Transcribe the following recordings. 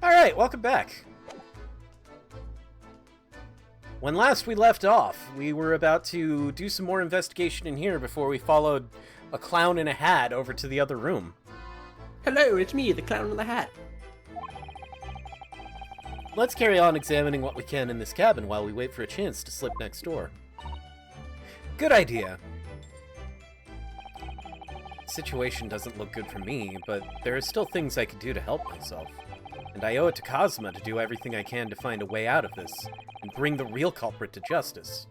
Alright, welcome back. When last we left off, we were about to do some more investigation in here before we followed a clown in a hat over to the other room. Hello, it's me, the clown in the hat. Let's carry on examining what we can in this cabin while we wait for a chance to slip next door. Good idea. The situation doesn't look good for me, but there are still things I could do to help myself. And I owe it to Kazuma to do everything I can to find a way out of this, and bring the real culprit to justice.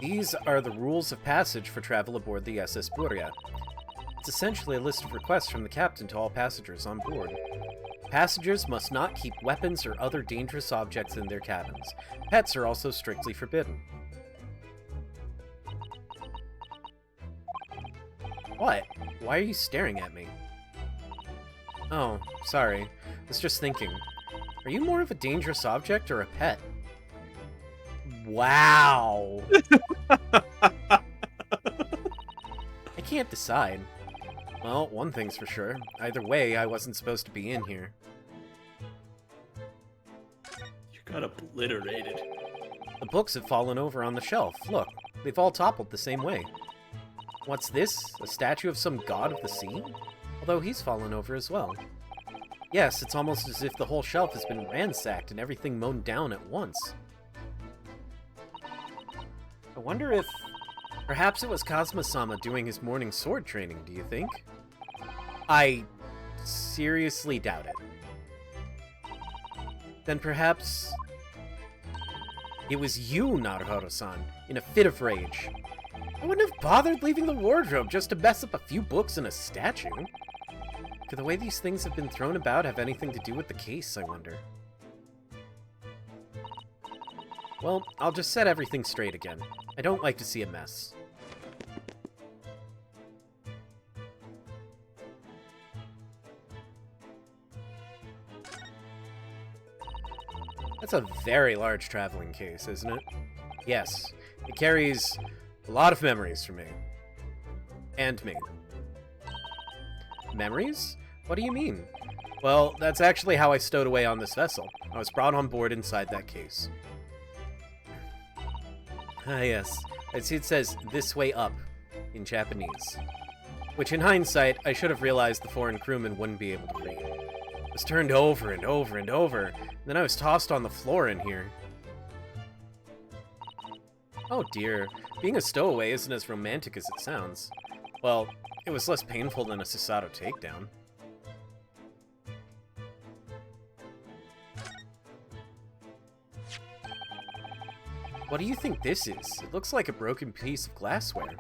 These are the rules of passage for travel aboard the SS Burya. It's essentially a list of requests from the captain to all passengers on board. Passengers must not keep weapons or other dangerous objects in their cabins. Pets are also strictly forbidden. What? Why are you staring at me? Oh, sorry. I was just thinking. Are you more of a dangerous object or a pet? Wow! I can't decide. Well, one thing's for sure. Either way, I wasn't supposed to be in here. You got obliterated. The books have fallen over on the shelf. Look, they've all toppled the same way. What's this? A statue of some god of the sea? Although he's fallen over as well. Yes, it's almost as if the whole shelf has been ransacked and everything mown down at once. I wonder if... Perhaps it was Kazuma-sama doing his morning sword training, do you think? I seriously doubt it. Then perhaps... It was you, Naruhodo-san, in a fit of rage. I wouldn't have bothered leaving the wardrobe just to mess up a few books and a statue. Could the way these things have been thrown about have anything to do with the case, I wonder? Well, I'll just set everything straight again. I don't like to see a mess. That's a very large traveling case, isn't it? Yes, it carries a lot of memories for me. And me. Memories? What do you mean? Well, that's actually how I stowed away on this vessel. I was brought on board inside that case. Ah, yes. I see it says, "this way up," in Japanese. Which, in hindsight, I should have realized the foreign crewmen wouldn't be able to read. I was turned over and over and over, and then I was tossed on the floor in here. Oh dear, being a stowaway isn't as romantic as it sounds. Well, it was less painful than a Susato takedown. What do you think this is? It looks like a broken piece of glassware.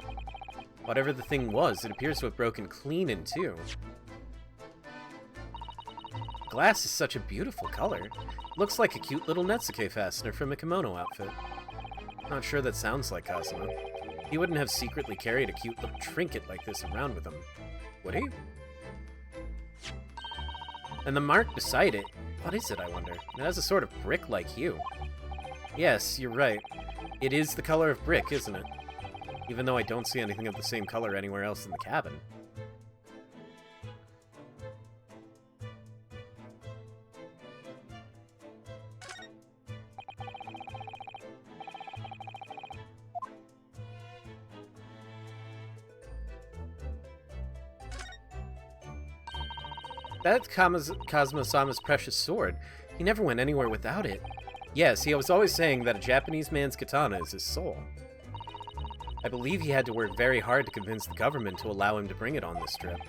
Whatever the thing was, it appears to have broken clean in two. Glass is such a beautiful color. It looks like a cute little Netsuke fastener from a kimono outfit. Not sure that sounds like Kazuma. He wouldn't have secretly carried a cute little trinket like this around with him, would he? And the mark beside it, what is it, I wonder? It has a sort of brick-like hue. Yes, you're right. It is the color of brick, isn't it? Even though I don't see anything of the same color anywhere else in the cabin. That's Kazuma-sama's precious sword. He never went anywhere without it. Yes, he was always saying that a Japanese man's katana is his soul. I believe he had to work very hard to convince the government to allow him to bring it on this trip.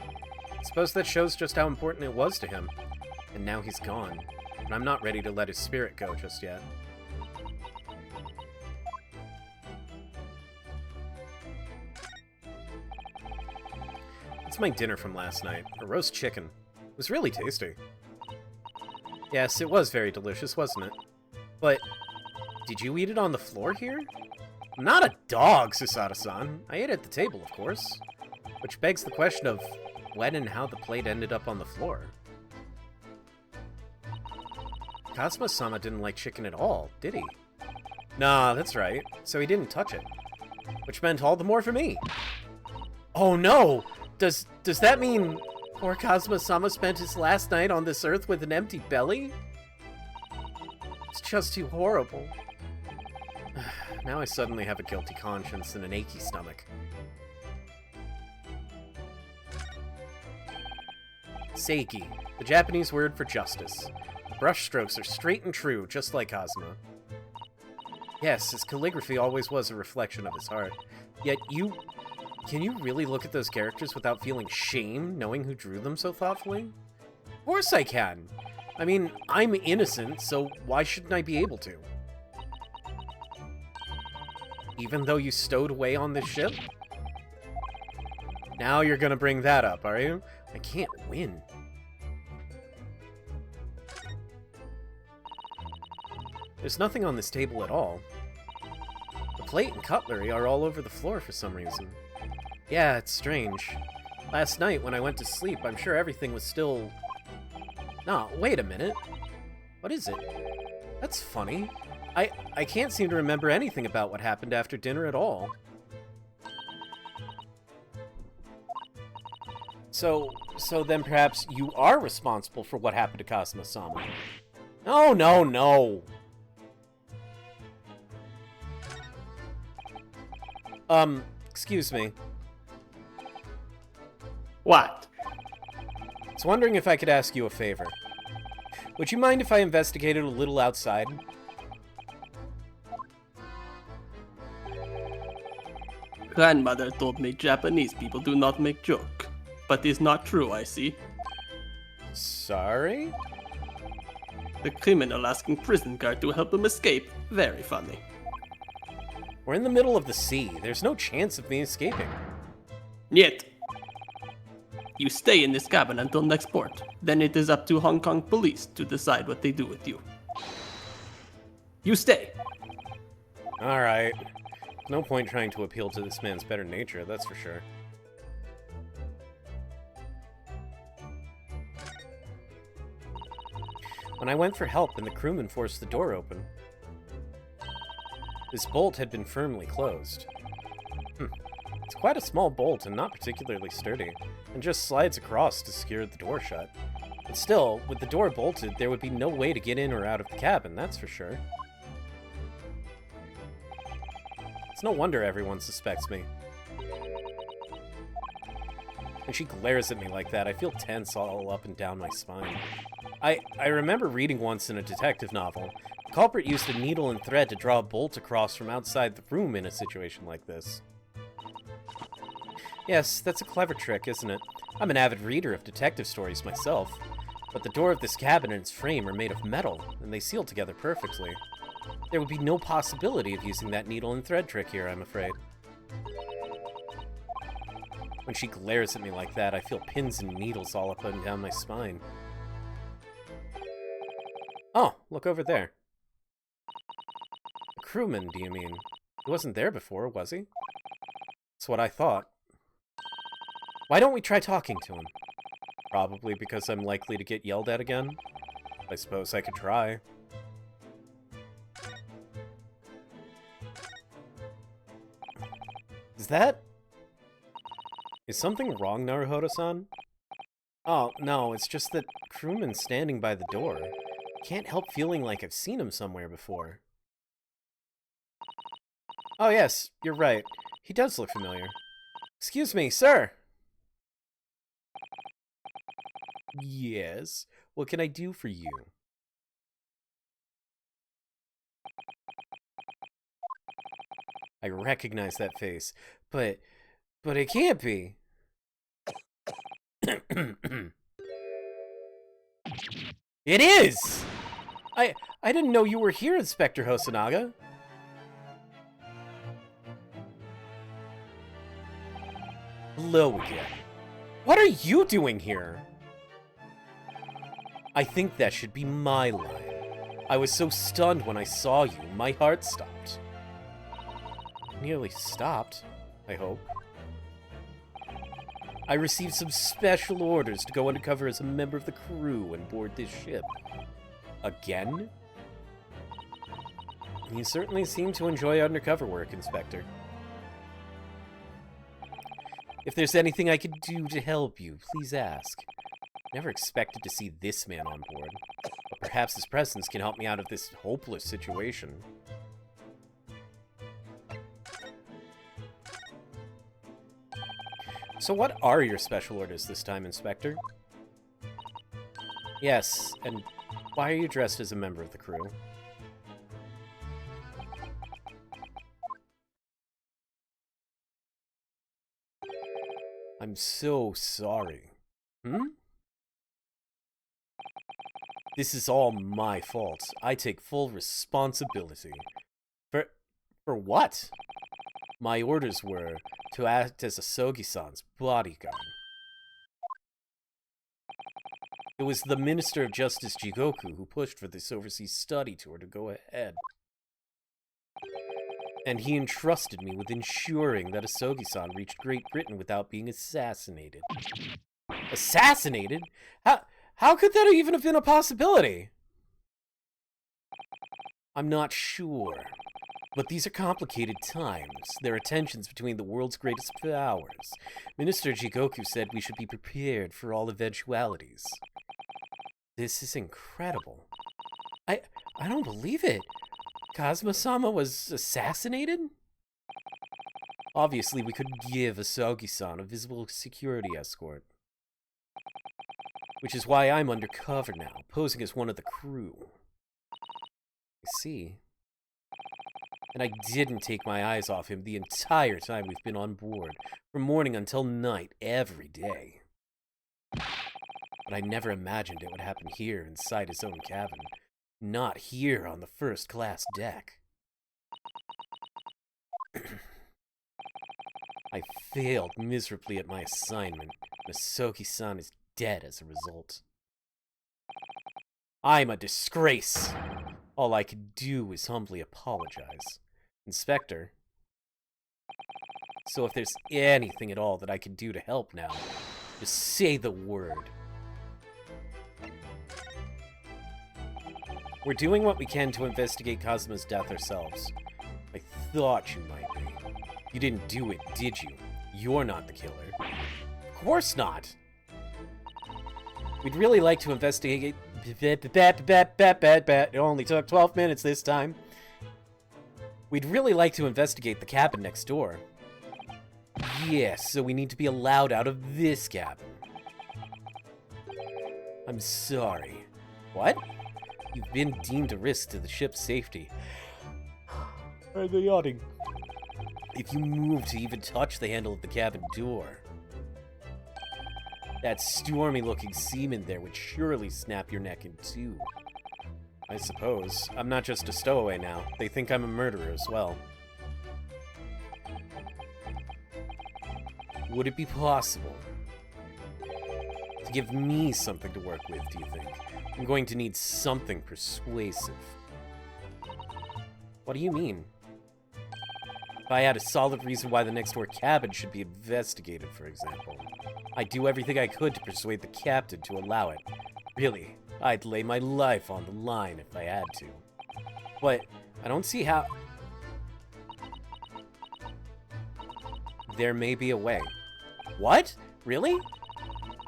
I suppose that shows just how important it was to him. And now he's gone. And I'm not ready to let his spirit go just yet. That's my dinner from last night. A roast chicken. It was really tasty. Yes, it was very delicious, wasn't it? But, did you eat it on the floor here? I'm not a dog, Susato-san. I ate at the table, of course. Which begs the question of when and how the plate ended up on the floor. Kazuma-sama didn't like chicken at all, did he? Nah, that's right. So he didn't touch it. which meant all the more for me. Oh no! Does that mean poor Kazuma-sama spent his last night on this earth with an empty belly? It's just too horrible. Now I suddenly have a guilty conscience and an achy stomach. Seiki, the Japanese word for justice. The brush strokes are straight and true, just like Kazuma. Yes, his calligraphy always was a reflection of his heart. Yet can you really look at those characters without feeling shame, knowing who drew them so thoughtfully? Of course I can! I mean, I'm innocent, so why shouldn't I be able to? Even though you stowed away on this ship? Now you're gonna bring that up, are you? I can't win. There's nothing on this table at all. The plate and cutlery are all over the floor for some reason. Yeah, it's strange. Last night when I went to sleep, I'm sure everything was still... No, wait a minute. What is it? That's funny. I can't seem to remember anything about what happened after dinner at all. So then perhaps you are responsible for what happened to Kazuma-sama. No, no, no! Excuse me. What? I was wondering if I could ask you a favor. Would you mind if I investigated a little outside? Grandmother told me Japanese people do not make joke. But it's not true, I see. Sorry? The criminal asking prison guard to help him escape. Very funny. We're in the middle of the sea. There's no chance of me escaping. Yet. You stay in this cabin until next port. Then it is up to Hong Kong police to decide what they do with you. You stay. Alright. No point trying to appeal to this man's better nature, that's for sure. When I went for help and the crewman forced the door open, this bolt had been firmly closed. It's quite a small bolt and not particularly sturdy, and just slides across to secure the door shut. But still, with the door bolted, there would be no way to get in or out of the cabin, that's for sure. It's no wonder everyone suspects me. When she glares at me like that, I feel tense all up and down my spine. I remember reading once in a detective novel, the culprit used a needle and thread to draw a bolt across from outside the room in a situation like this. Yes, that's a clever trick, isn't it? I'm an avid reader of detective stories myself, but the door of this cabin and its frame are made of metal, and they seal together perfectly. There would be no possibility of using that needle and thread trick here, I'm afraid. When she glares at me like that, I feel pins and needles all up and down my spine. Oh, look over there. A crewman, do you mean? He wasn't there before, was he? That's what I thought. Why don't we try talking to him? Probably because I'm likely to get yelled at again. I suppose I could try. Is something wrong, Naruhodo-san? Oh, no, it's just that crewman's standing by the door. Can't help feeling like I've seen him somewhere before. Oh yes, you're right. He does look familiar. Excuse me, sir! Yes? What can I do for you? I recognize that face, but it can't be. It is! I didn't know you were here, Inspector Hosonaga. Hello again. What are you doing here? I think that should be my line. I was so stunned when I saw you, my heart stopped. Nearly stopped, I hope. I received some special orders to go undercover as a member of the crew and board this ship. Again? You certainly seem to enjoy undercover work, Inspector. If there's anything I could do to help you, please ask. Never expected to see this man on board, but perhaps his presence can help me out of this hopeless situation. So what are your special orders this time, Inspector? Yes, and why are you dressed as a member of the crew? I'm so sorry. This is all my fault. I take full responsibility. For what? My orders were to act as Asogi-san's bodyguard. It was the Minister of Justice Jigoku who pushed for this overseas study tour to go ahead. And he entrusted me with ensuring that Asogi-san reached Great Britain without being assassinated. Assassinated? How could that even have been a possibility? I'm not sure. But these are complicated times. There are tensions between the world's greatest powers. Minister Jigoku said we should be prepared for all eventualities. This is incredible. I don't believe it. Kazuma-sama was assassinated? Obviously, we couldn't give Asogi-san a visible security escort. Which is why I'm undercover now, posing as one of the crew. I see. And I didn't take my eyes off him the entire time we've been on board, from morning until night, every day. But I never imagined it would happen here inside his own cabin, not here on the first-class deck. I failed miserably at my assignment, and Asogi-san is dead as a result. I'm a disgrace! All I could do is humbly apologize. Inspector. So if there's anything at all that I can do to help now, just say the word. We're doing what we can to investigate Kazuma's death ourselves. I thought you might be. You didn't do it, did you? You're not the killer. Of course not! We'd really like to investigate... It only took 12 minutes this time. We'd really like to investigate the cabin next door. Yes, so we need to be allowed out of this cabin. I'm sorry. What? You've been deemed a risk to the ship's safety. Are they yawning? If you move to even touch the handle of the cabin door, that stormy-looking seaman there would surely snap your neck in two. I suppose. I'm not just a stowaway now. They think I'm a murderer as well. Would it be possible to give me something to work with, do you think? I'm going to need something persuasive. What do you mean? If I had a solid reason why the next door cabin should be investigated, for example, I'd do everything I could to persuade the captain to allow it. Really, I'd lay my life on the line if I had to. But I don't see how... There may be a way. What? Really?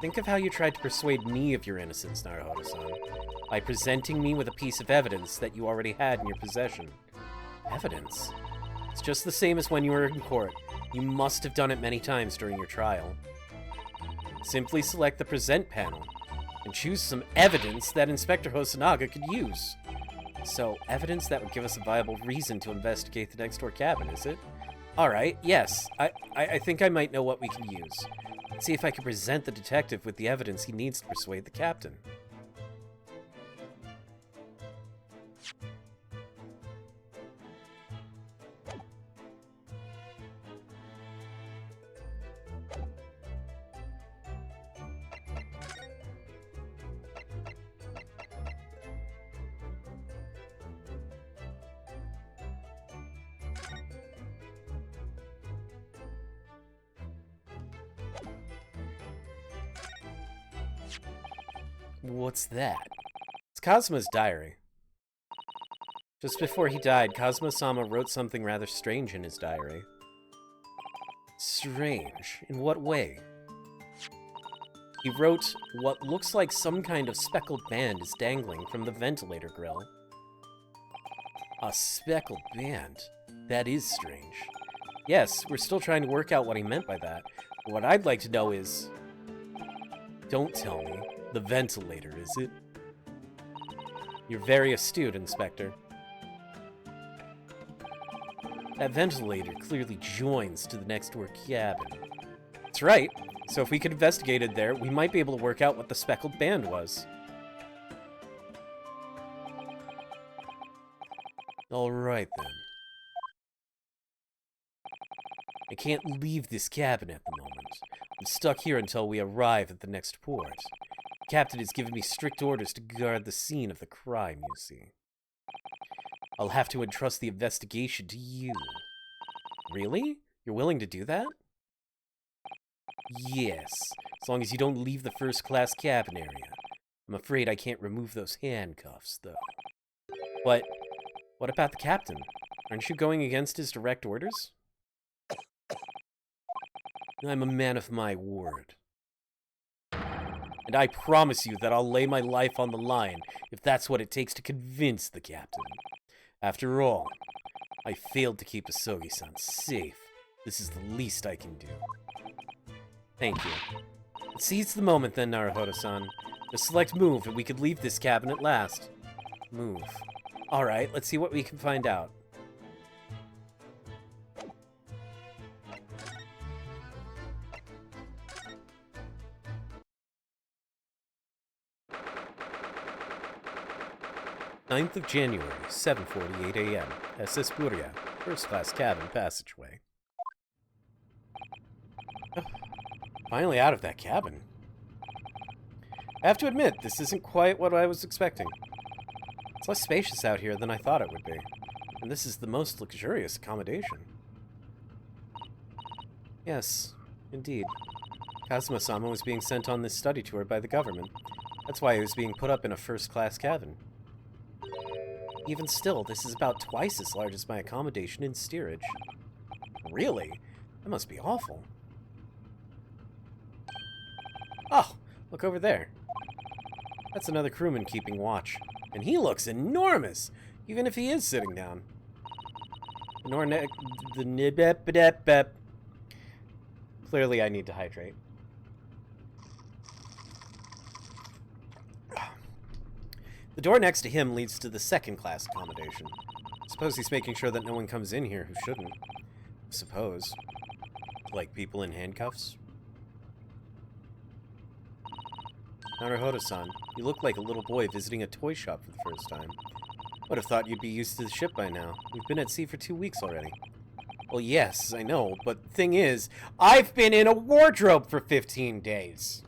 Think of how you tried to persuade me of your innocence, Naruhodo-san, by presenting me with a piece of evidence that you already had in your possession. Evidence? It's just the same as when you were in court. You must have done it many times during your trial. Simply select the present panel and choose some evidence that Inspector Hosonaga could use. So, evidence that would give us a viable reason to investigate the next door cabin, is it? Alright, yes. I think I might know what we can use. Let's see if I can present the detective with the evidence he needs to persuade the captain. What's that? It's Kazuma's diary. Just before he died, Kazuma-sama wrote something rather strange in his diary. Strange. In what way? He wrote, what looks like some kind of speckled band is dangling from the ventilator grill. A speckled band? That is strange. Yes, we're still trying to work out what he meant by that. But what I'd like to know is... Don't tell me. The ventilator, is it? You're very astute, Inspector. That ventilator clearly joins to the next door cabin. That's right. So if we could investigate it there, we might be able to work out what the speckled band was. Alright then. I can't leave this cabin at the moment. I'm stuck here until we arrive at the next port. The captain has given me strict orders to guard the scene of the crime, you see. I'll have to entrust the investigation to you. Really? You're willing to do that? Yes, as long as you don't leave the first-class cabin area. I'm afraid I can't remove those handcuffs, though. But what about the captain? Aren't you going against his direct orders? I'm a man of my word. And I promise you that I'll lay my life on the line if that's what it takes to convince the captain. After all, I failed to keep Asogi-san safe. This is the least I can do. Thank you. Let's seize the moment then, Naruhodo-san. Just select move and we could leave this cabin at last. Move. Alright, let's see what we can find out. "9th of January, 7:48 a.m. SS Buria, first-class cabin passageway." Finally out of that cabin. I have to admit, this isn't quite what I was expecting. It's less spacious out here than I thought it would be, and this is the most luxurious accommodation. Yes, indeed. Kazuma-sama was being sent on this study tour by the government. That's why he was being put up in a first-class cabin. Even still, this is about twice as large as my accommodation in steerage. Really? That must be awful. Oh, look over there. That's another crewman keeping watch. And he looks enormous, even if he is sitting down. Clearly I need to hydrate. The door next to him leads to the second-class accommodation. Suppose he's making sure that no one comes in here who shouldn't. Suppose. Like people in handcuffs? Naruhodo-san, you look like a little boy visiting a toy shop for the first time. Would have thought you'd be used to the ship by now. We've been at sea for 2 weeks already. Well, yes, I know, but the thing is, I've been in a wardrobe for 15 days!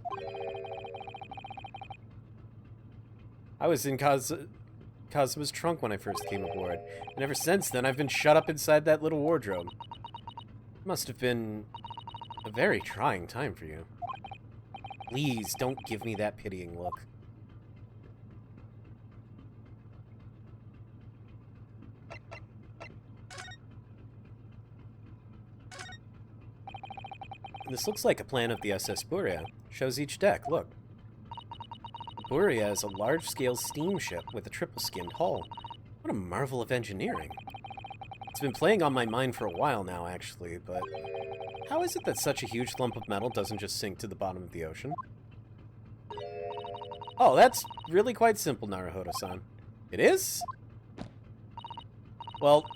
I was in Kazuma's trunk when I first came aboard, and ever since then I've been shut up inside that little wardrobe. It must have been a very trying time for you. Please, don't give me that pitying look. This looks like a plan of the SS Buria. Shows each deck, look. Buria is a large-scale steamship with a triple-skinned hull. What a marvel of engineering. It's been playing on my mind for a while now, actually, but how is it that such a huge lump of metal doesn't just sink to the bottom of the ocean? Oh, that's really quite simple, Naruhodo-san. It is? Well,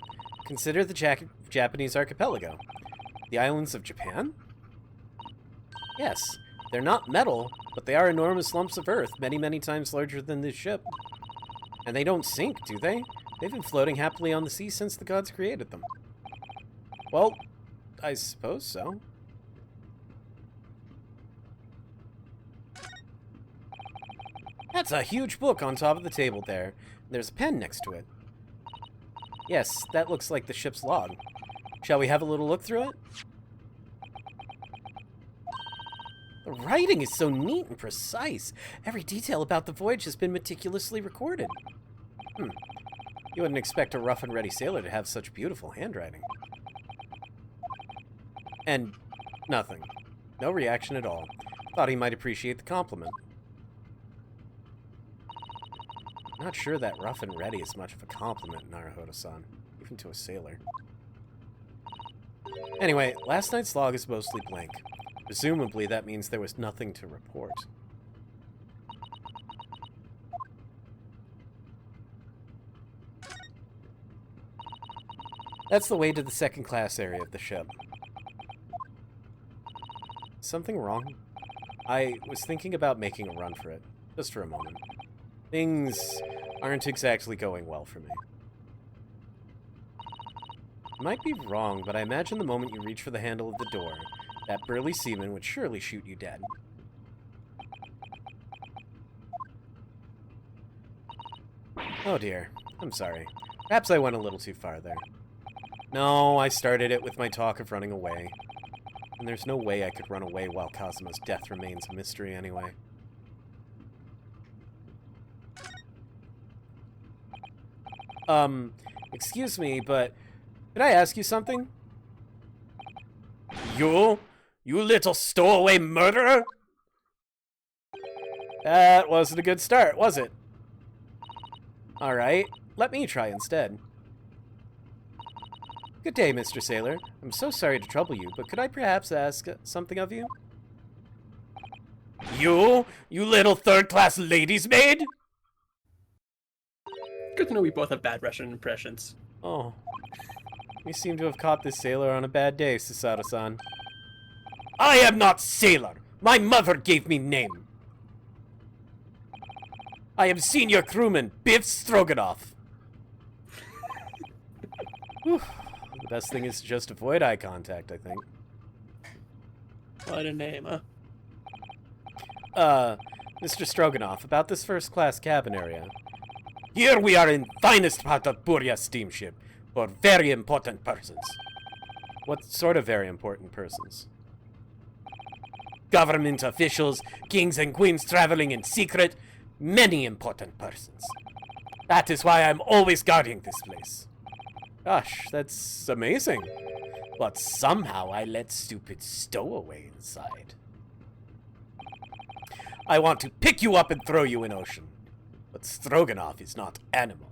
consider the Japanese archipelago. The islands of Japan? Yes, they're not metal, but they are enormous lumps of earth, many, many times larger than this ship. And they don't sink, do they? They've been floating happily on the sea since the gods created them. Well, I suppose so. That's a huge book on top of the table there. There's a pen next to it. Yes, that looks like the ship's log. Shall we have a little look through it? The writing is so neat and precise. Every detail about the voyage has been meticulously recorded. You wouldn't expect a rough and ready sailor to have such beautiful handwriting. And Nothing. No reaction at all. Thought he might appreciate the compliment. Not sure that rough and ready is much of a compliment, Naruhodo-san, even to a sailor. Anyway, last night's log is mostly blank. Presumably that means there was nothing to report. That's the way to the second-class area of the ship. Something wrong? I was thinking about making a run for it, just for a moment. Things aren't exactly going well for me. Might be wrong, but I imagine the moment you reach for the handle of the door, that burly seaman would surely shoot you dead. Oh dear, I'm sorry. Perhaps I went a little too far there. No, I started it with my talk of running away. And there's no way I could run away while Kazuma's death remains a mystery anyway. Excuse me, but could I ask you something? You little stowaway murderer? That wasn't a good start, was it? Alright, let me try instead. Good day, Mr. Sailor. I'm so sorry to trouble you, but could I perhaps ask something of you? You little third-class ladies' maid? Good to know we both have bad Russian impressions. Oh. You seem to have caught this sailor on a bad day, Susato-san. I am not sailor! My mother gave me name! I am senior crewman, Biff Stroganoff. The best thing is to just avoid eye contact, I think. What a name, huh? Mr. Stroganoff, about this first-class cabin area. Here we are in finest part of Burya steamship, for very important persons. What sort of very important persons? Government officials, kings and queens traveling in secret, many important persons. That is why I'm always guarding this place. Gosh, that's amazing. But somehow I let stupid stowaway inside. I want to pick you up and throw you in ocean. But Stroganoff is not animal.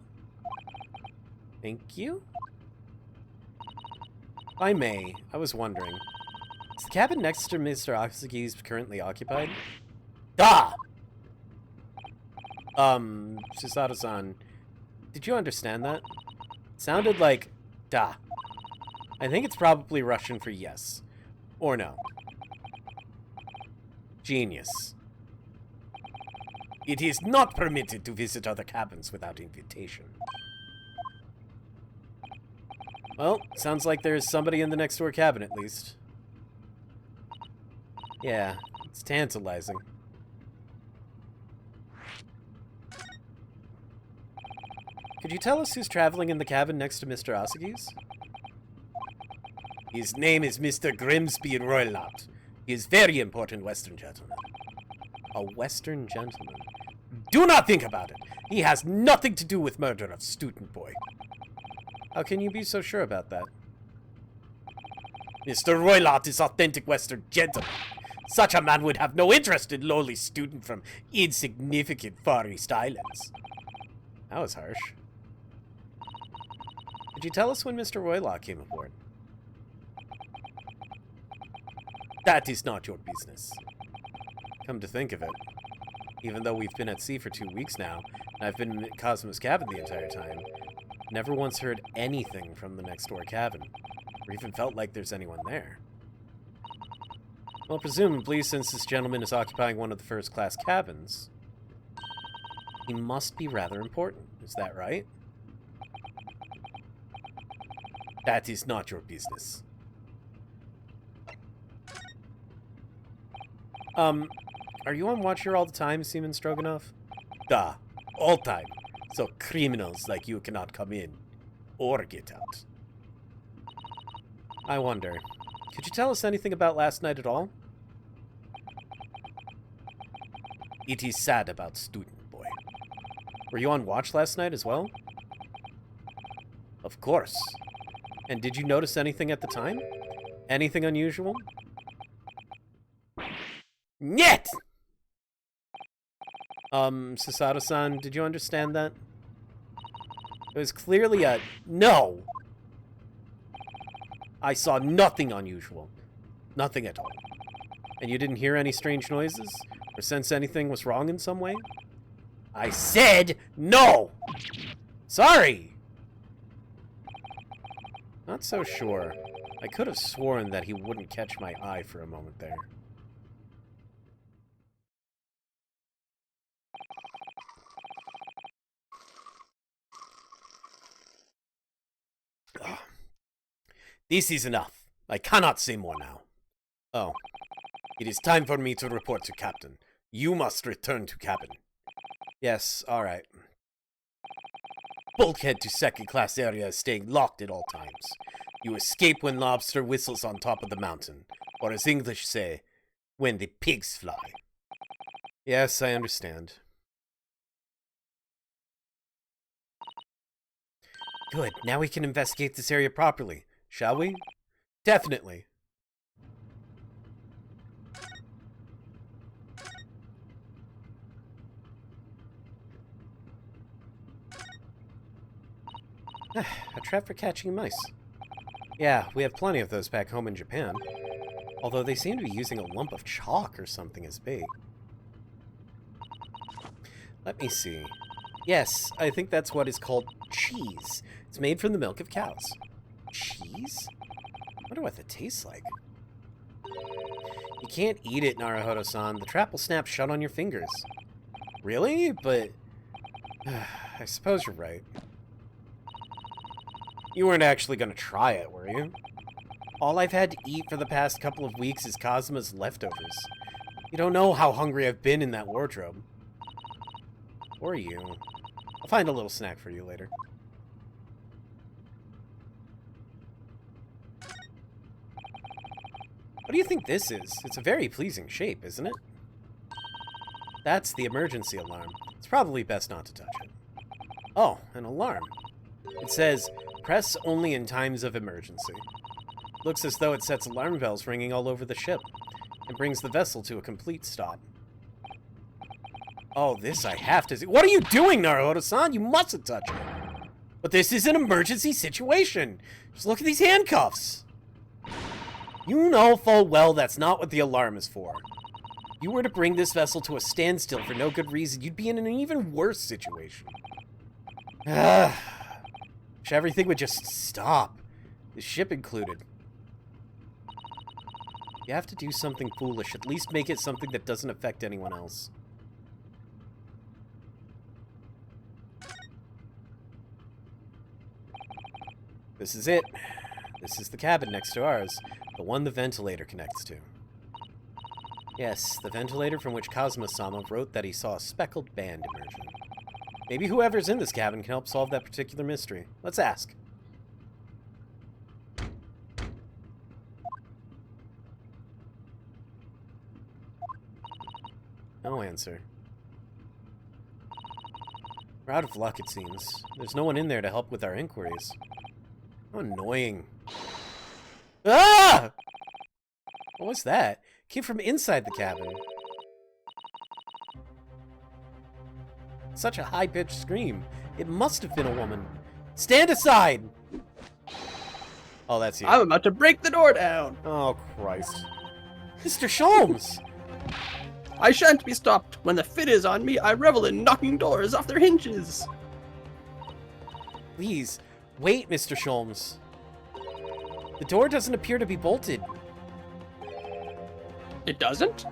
Thank you? If I may, I was wondering. Is the cabin next to Mr. Akatsuki's currently occupied? Da! Susato-san, did you understand that? It sounded like da. I think it's probably Russian for yes. Or no. Genius. It is not permitted to visit other cabins without invitation. Well, sounds like there's somebody in the next door cabin at least. Yeah, it's tantalizing. Could you tell us who's traveling in the cabin next to Mr. Asagi's? His name is Mr. Grimsby Roylott. He is very important Western gentleman. A Western gentleman? Do not think about it! He has nothing to do with murder of student boy. How can you be so sure about that? Mr. Roylott is authentic Western gentleman. Such a man would have no interest in lowly student from insignificant Far East Islands. That was harsh. Could you tell us when Mr. Roylott came aboard? That is not your business. Come to think of it, even though we've been at sea for 2 weeks now, and I've been in Kazuma's cabin the entire time, never once heard anything from the next door cabin, or even felt like there's anyone there. Well, presumably, since this gentleman is occupying one of the first-class cabins, he must be rather important. Is that right? That is not your business. Are you on watch here all the time, Seaman Stroganoff? Duh, all time. So criminals like you cannot come in, or get out. I wonder, could you tell us anything about last night at all? It is sad about student boy. Were you on watch last night as well? Of course. And did you notice anything at the time? Anything unusual? Niet! Sasato-san, did you understand that? It was clearly a no! I saw nothing unusual. Nothing at all. And you didn't hear any strange noises? Or sense anything was wrong in some way? I said no! Sorry! Not so sure. I could have sworn that he wouldn't catch my eye for a moment there. Ugh. This is enough. I cannot say more now. Oh. It is time for me to report to Captain. You must return to cabin. Yes, alright. Bulkhead to second-class area is staying locked at all times. You escape when lobster whistles on top of the mountain. Or as English say, when the pigs fly. Yes, I understand. Good, now we can investigate this area properly, shall we? Definitely. A trap for catching mice. Yeah, we have plenty of those back home in Japan. Although they seem to be using a lump of chalk or something as bait. Let me see. Yes, I think that's what is called cheese. It's made from the milk of cows. Cheese? I wonder what that tastes like. You can't eat it, Naruhodo-san. The trap will snap shut on your fingers. Really? But... I suppose you're right. You weren't actually going to try it, were you? All I've had to eat for the past couple of weeks is Kazuma's leftovers. You don't know how hungry I've been in that wardrobe. Or you. I'll find a little snack for you later. What do you think this is? It's a very pleasing shape, isn't it? That's the emergency alarm. It's probably best not to touch it. Oh, an alarm. It says, press only in times of emergency. Looks as though it sets alarm bells ringing all over the ship, and brings the vessel to a complete stop. Oh, this I have to see. What are you doing, Naruhodo-san? You mustn't touch it. But this is an emergency situation. Just look at these handcuffs. You know full well that's not what the alarm is for. If you were to bring this vessel to a standstill for no good reason, you'd be in an even worse situation. Wish everything would just stop. The ship included. If you have to do something foolish, at least make it something that doesn't affect anyone else. This is it. This is the cabin next to ours. The one the ventilator connects to. Yes, the ventilator from which Kazuma-sama wrote that he saw a speckled band emerging. Maybe whoever's in this cabin can help solve that particular mystery. Let's ask. No answer. We're out of luck, it seems. There's no one in there to help with our inquiries. How annoying. Ah! What was that? It came from inside the cabin. Such a high-pitched scream. It must have been a woman. Stand aside! Oh, that's you. I'm about to break the door down. Oh, Christ. Mr. Sholmes! I shan't be stopped. When the fit is on me, I revel in knocking doors off their hinges. Please, wait, Mr. Sholmes. The door doesn't appear to be bolted. It doesn't?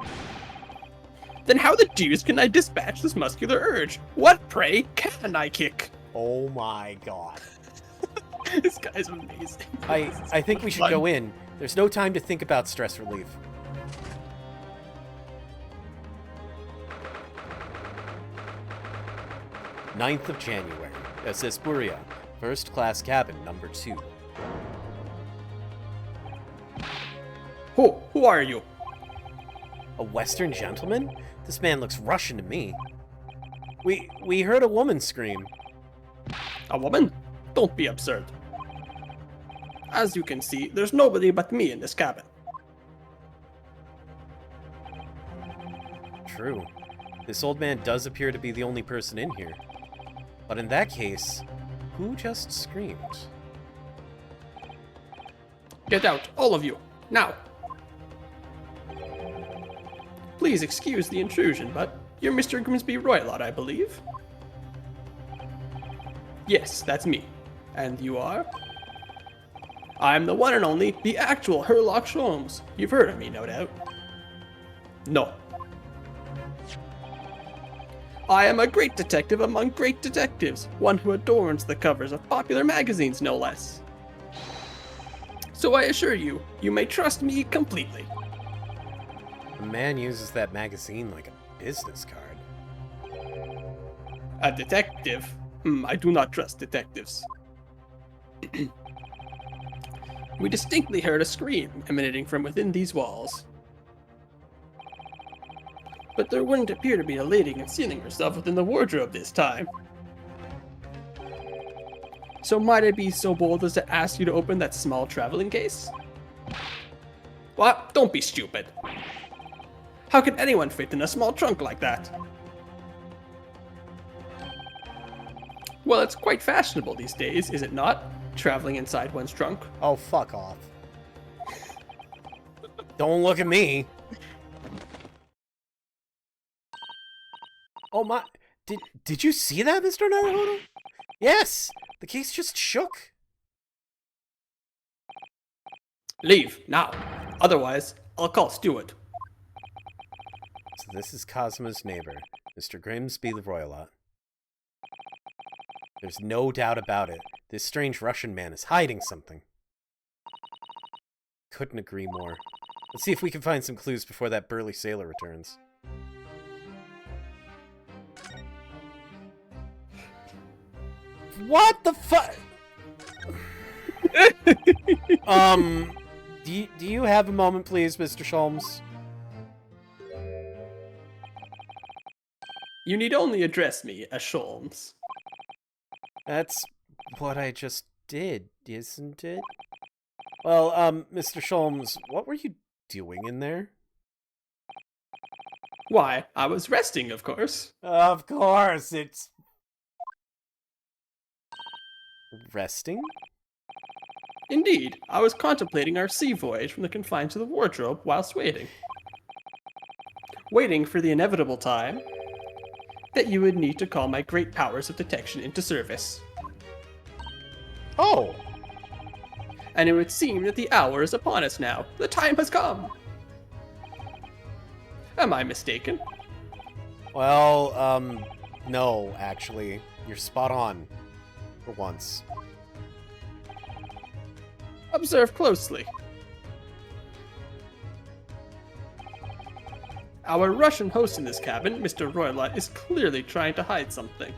Then how the deuce can I dispatch this muscular urge? What, pray, can I kick? Oh my god. This guy's amazing. I think we should go in. There's no time to think about stress relief. Ninth of January. SS Buria. First class cabin, number 2. Who are you? A Western gentleman? This man looks Russian to me. We heard a woman scream. A woman? Don't be absurd. As you can see, there's nobody but me in this cabin. true. This old man does appear to be the only person in here. But in that case, who just screamed? Get out, all of you, now! Please excuse the intrusion, but you're Mr. Grimsby Roylott, I believe? Yes, that's me. And you are? I'm the one and only, the actual Herlock Sholmes. You've heard of me, no doubt. No. I am a great detective among great detectives, one who adorns the covers of popular magazines, no less. So I assure you, you may trust me completely. The man uses that magazine like a business card. A detective? I do not trust detectives. We distinctly heard a scream emanating from within these walls. But there wouldn't appear to be a lady concealing herself within the wardrobe this time. So might I be so bold as to ask you to open that small traveling case? What? Don't be stupid. How can anyone fit in a small trunk like that? Well, it's quite fashionable these days, is it not? Traveling inside one's trunk. Oh, fuck off. Don't look at me. Oh my... Did you see that, Mr. Naruhodo? Yes! The case just shook. Leave, now. Otherwise, I'll call Stewart. So this is Cosmo's neighbor, Mr. Grimsby the Roylott. There's no doubt about it. This strange Russian man is hiding something. Couldn't agree more. Let's see if we can find some clues before that burly sailor returns. What the fuck? Do you have a moment, please, Mr. Sholmes? You need only address me as Sholmes. That's what I just did, isn't it? Well, Mr. Sholmes, what were you doing in there? Why, I was resting, of course. Of course, it's... Resting? Indeed, I was contemplating our sea voyage from the confines of the wardrobe whilst waiting. Waiting for the inevitable time that you would need to call my great powers of detection into service. Oh! And it would seem that the hour is upon us now. The time has come! Am I mistaken? Well, no, actually. You're spot on. For once. Observe closely. Our Russian host in this cabin, Mr. Roylott, is clearly trying to hide something.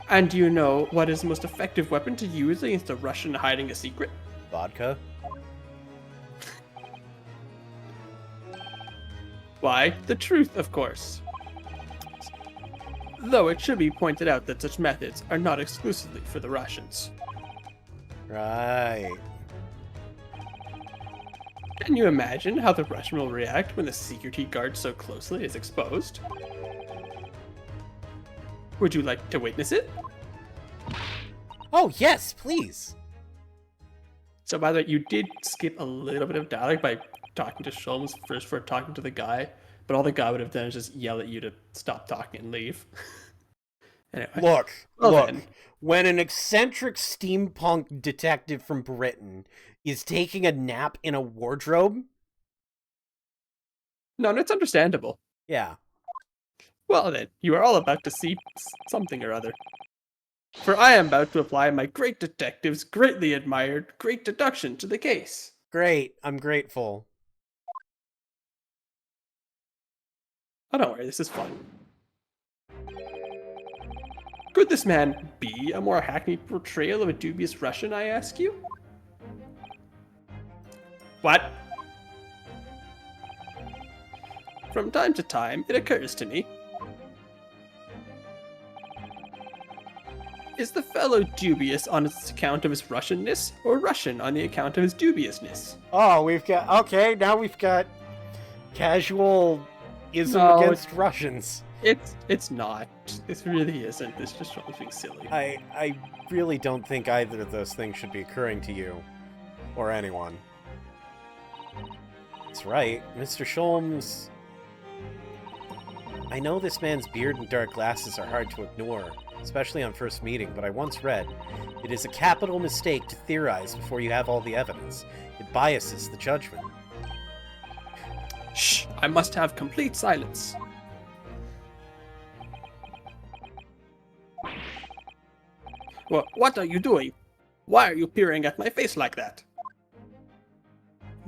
And do you know what is the most effective weapon to use against a Russian hiding a secret? Vodka? Why, the truth, of course. Though it should be pointed out that such methods are not exclusively for the Russians. Right. Can you imagine how the Russian will react when the secret he guards so closely is exposed? Would you like to witness it? Oh, yes, please! So by the way, you did skip a little bit of dialogue by talking to Sholmes first for talking to the guy, but all the guy would have done is just yell at you to stop talking and leave. Anyway. Look, Well look. then. When an eccentric steampunk detective from Britain is taking a nap in a wardrobe... No, it's understandable. Yeah. Well then, you are all about to see something or other. For I am about to apply my great detective's greatly admired great deduction to the case. Great, I'm grateful. Oh, don't worry, this is fun. Could this man be a more hackneyed portrayal of a dubious Russian, I ask you? What? From time to time, it occurs to me. Is the fellow dubious on its account of his Russianness, or Russian on the account of his dubiousness? Oh, we've got... Okay, now we've got casual use them No, against Russians. it's not. This really isn't. This just Sholmes being silly. I really don't think either of those things should be occurring to you. Or anyone. That's right, Mr. Sholmes. I know this man's beard and dark glasses are hard to ignore, especially on first meeting, but I once read, it is a capital mistake to theorize before you have all the evidence. It biases the judgment. Shh! I must have complete silence. What are you doing? Why are you peering at my face like that?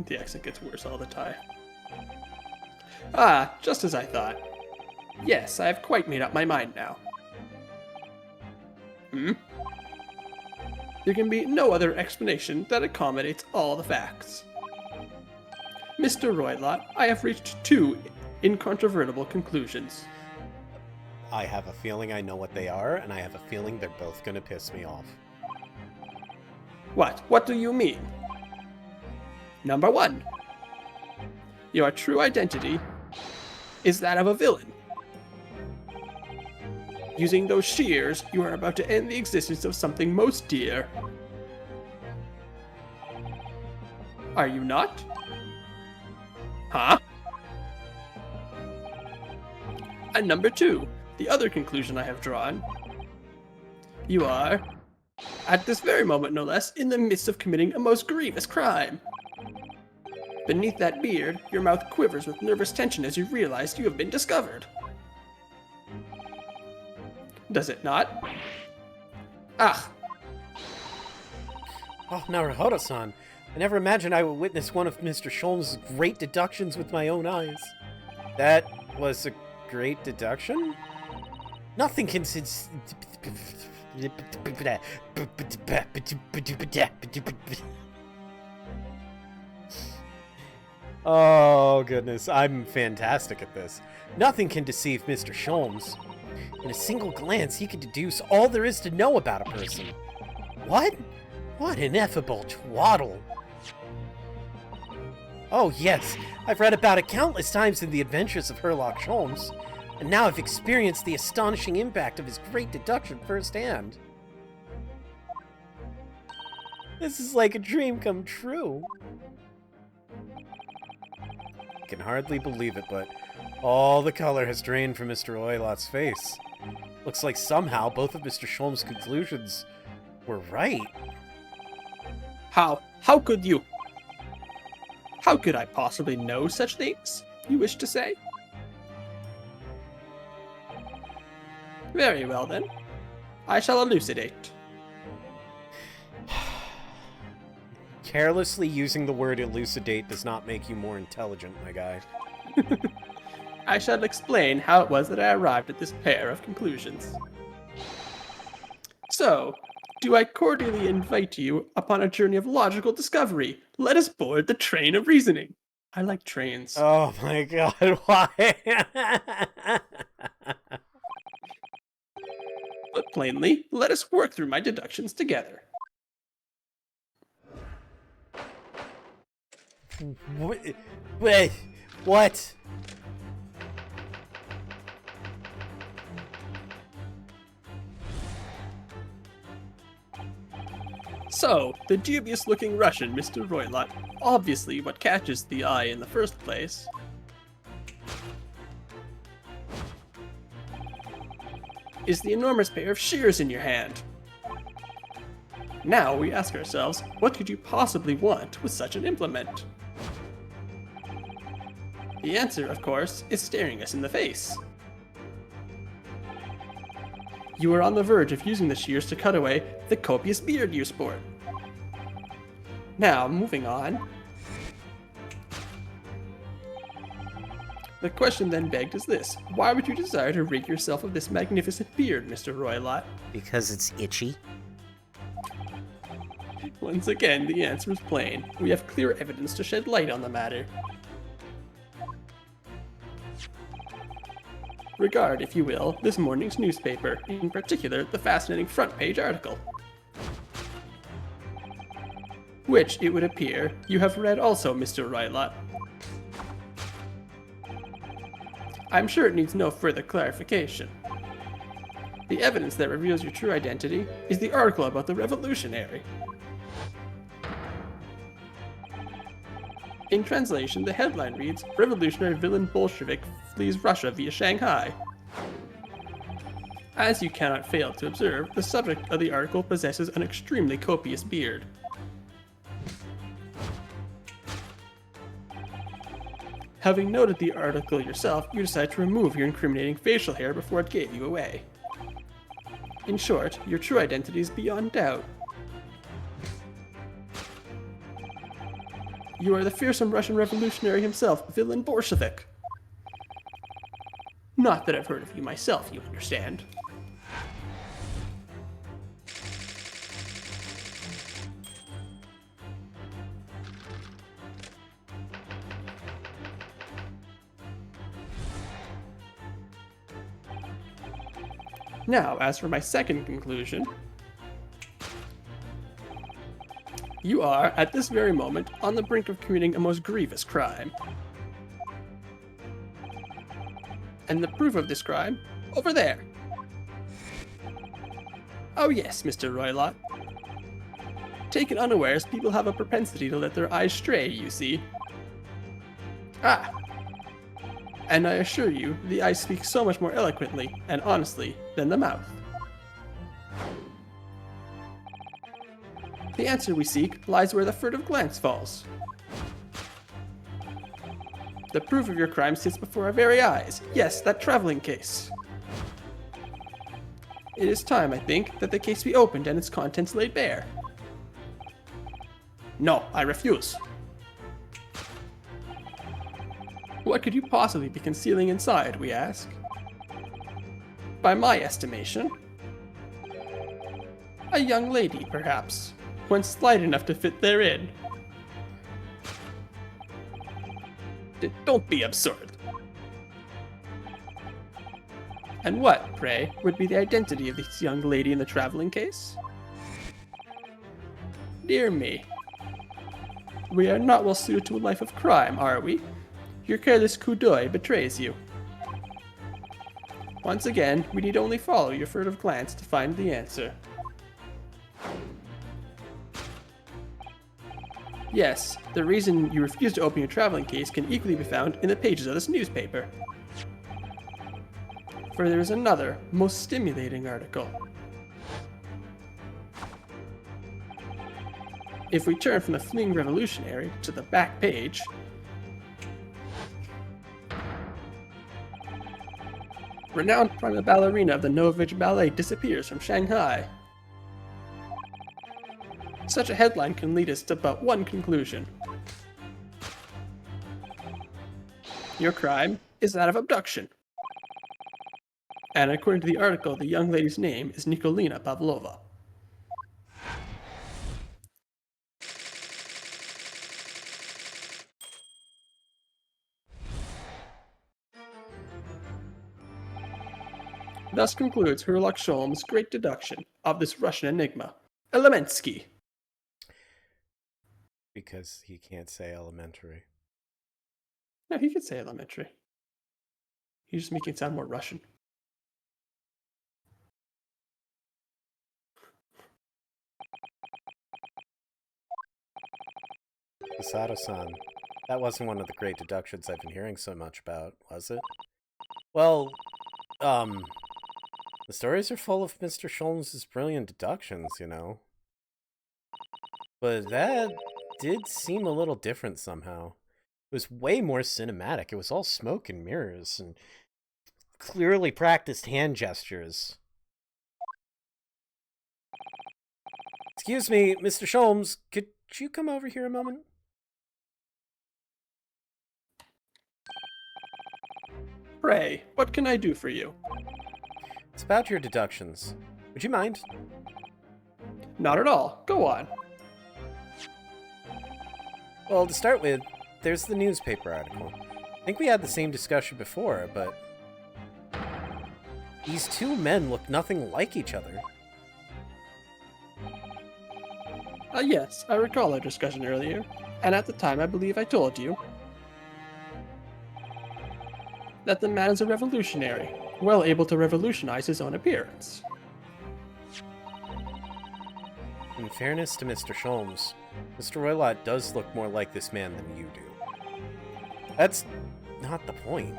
The accent gets worse all the time. Ah, just as I thought. Yes, I have quite made up my mind now. There can be no other explanation that accommodates all the facts. Mr. Roylott, I have reached two incontrovertible conclusions. I have a feeling I know what they are, and I have a feeling they're both gonna piss me off. What? What do you mean? Number 1. Your true identity is that of a villain. Using those shears, you are about to end the existence of something most dear. Are you not? Huh? And number 2, the other conclusion I have drawn. You are, at this very moment no less, in the midst of committing a most grievous crime. Beneath that beard, your mouth quivers with nervous tension as you realize you have been discovered. Does it not? Ah! Oh, Naruhodo-san, I never imagined I would witness one of Mr. Sholmes' great deductions with my own eyes. That was a great deduction? Nothing can Oh, goodness, I'm fantastic at this. Nothing can deceive Mr. Sholmes. In a single glance, he can deduce all there is to know about a person. What? What ineffable twaddle. Oh, yes, I've read about it countless times in the adventures of Sherlock Holmes, and now I've experienced the astonishing impact of his great deduction firsthand. This is like a dream come true. I can hardly believe it, but all the color has drained from Mr. Oylott's face. Looks like somehow both of Mr. Sholmes' conclusions were right. How could you? How could I possibly know such things, you wish to say? Very well then. I shall elucidate. Carelessly using the word elucidate does not make you more intelligent, my guy. I shall explain how it was that I arrived at this pair of conclusions. So, do I cordially invite you upon a journey of logical discovery? Let us board the train of reasoning. I like trains. Oh my god, why? But plainly, let us work through my deductions together. Wait, what? So, the dubious-looking Russian, Mr. Roylott, obviously what catches the eye in the first place. Is the enormous pair of shears in your hand. Now we ask ourselves, what could you possibly want with such an implement? The answer, of course, is staring us in the face. You are on the verge of using the shears to cut away the copious beard you sport. Now, moving on. The question then begged is this: why would you desire to rid yourself of this magnificent beard, Mr. Roylott? Because it's itchy. Once again, the answer is plain. We have clear evidence to shed light on the matter. Regard, if you will, this morning's newspaper, in particular the fascinating front page article. Which, it would appear, you have read also, Mr. Roylott. I'm sure it needs no further clarification. The evidence that reveals your true identity is the article about the revolutionary. In translation, the headline reads, "Revolutionary villain Bolshevik flees Russia via Shanghai." As you cannot fail to observe, the subject of the article possesses an extremely copious beard. Having noted the article yourself, you decide to remove your incriminating facial hair before it gave you away. In short, your true identity is beyond doubt. You are the fearsome Russian revolutionary himself, villain Bolshevik. Not that I've heard of you myself, you understand. Now, as for my second conclusion, you are, at this very moment, on the brink of committing a most grievous crime. And the proof of this crime, over there. Oh yes, Mr. Roylott. Taken unawares, people have a propensity to let their eyes stray, you see. Ah! And I assure you, the eyes speak so much more eloquently and honestly than the mouth. The answer we seek lies where the furtive glance falls. The proof of your crime sits before our very eyes. Yes, that traveling case. It is time, I think, that the case be opened and its contents laid bare. No, I refuse. What could you possibly be concealing inside, we ask? By my estimation, a young lady, perhaps, one slight enough to fit therein. Don't be absurd. And what, pray, would be the identity of this young lady in the traveling case? Dear me. We are not well suited to a life of crime, are we? Your careless coup d'oeil betrays you. Once again, we need only follow your furtive glance to find the answer. Yes, the reason you refuse to open your traveling case can equally be found in the pages of this newspaper. For there is another, most stimulating article. If we turn from the fleeing revolutionary to the back page, renowned prima ballerina of the Novovich Ballet disappears from Shanghai. Such a headline can lead us to but one conclusion. Your crime is that of abduction. And according to the article, the young lady's name is Nikolina Pavlova. Thus concludes Herlock Sholmes' great deduction of this Russian enigma. Elemensky. Because he can't say elementary. No, he could say elementary. He's just making it sound more Russian. Masato-san, that wasn't one of the great deductions I've been hearing so much about, was it? Well, the stories are full of Mr. Sholmes' brilliant deductions, you know. But that did seem a little different somehow. It was way more cinematic. It was all smoke and mirrors and clearly practiced hand gestures. Excuse me, Mr. Sholmes, could you come over here a moment? Pray, what can I do for you? It's about your deductions. Would you mind? Not at all. Go on. Well, to start with, there's the newspaper article. I think we had the same discussion before, but these two men look nothing like each other. Yes, I recall our discussion earlier, and at the time I believe I told you. That the man is a revolutionary, well able to revolutionize his own appearance. In fairness to Mr. Sholmes, Mr. Roylott does look more like this man than you do. That's not the point.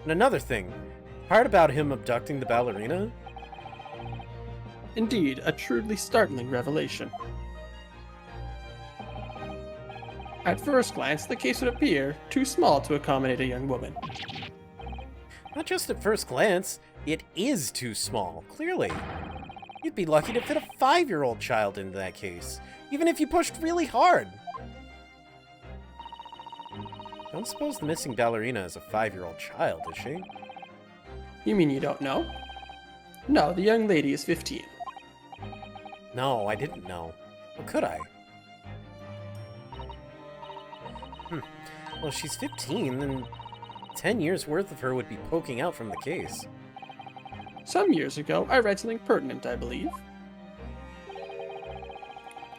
And another thing, part about him abducting the ballerina? Indeed, a truly startling revelation. At first glance, the case would appear too small to accommodate a young woman. Not just at first glance, it is too small, clearly. You'd be lucky to fit a 5-year-old child into that case, even if you pushed really hard. Don't suppose the missing ballerina is a 5-year-old child, is she? You mean you don't know? No, the young lady is 15. No, I didn't know. How could I? Well, if she's 15, then 10 years worth of her would be poking out from the case. Some years ago, I read something pertinent, I believe.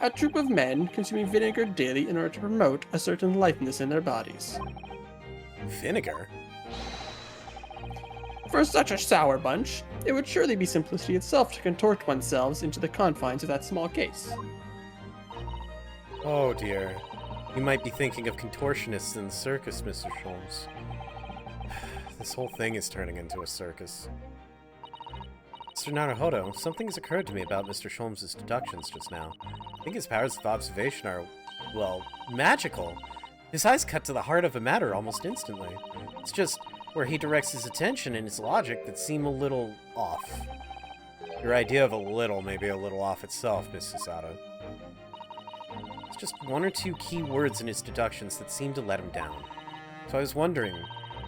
A troop of men consuming vinegar daily in order to promote a certain lightness in their bodies. Vinegar? For such a sour bunch, it would surely be simplicity itself to contort oneself into the confines of that small case. Oh dear. You might be thinking of contortionists in the circus, Mr. Sholmes. This whole thing is turning into a circus. Mr. Naruhodo, something has occurred to me about Mr. Sholmes' deductions just now. I think his powers of observation are, well, magical. His eyes cut to the heart of a matter almost instantly. It's just where he directs his attention and his logic that seem a little off. Your idea of a little may be a little off itself, Miss Susato. It's just one or two key words in his deductions that seem to let him down. So I was wondering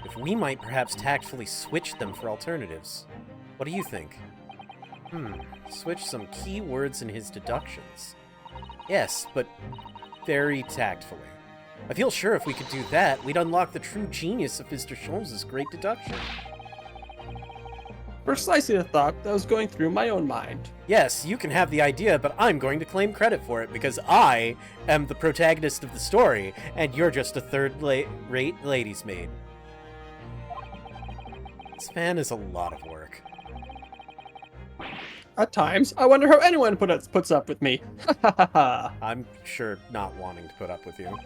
if we might perhaps tactfully switch them for alternatives. What do you think? Switch some key words in his deductions. Yes, but very tactfully. I feel sure if we could do that, we'd unlock the true genius of Mr. Sholmes' great deduction. Precisely the thought that was going through my own mind. Yes, you can have the idea, but I'm going to claim credit for it because I am the protagonist of the story, and you're just a third-rate lady's maid. This man is a lot of work. At times, I wonder how anyone puts up with me. Ha ha ha ha. I'm sure not wanting to put up with you.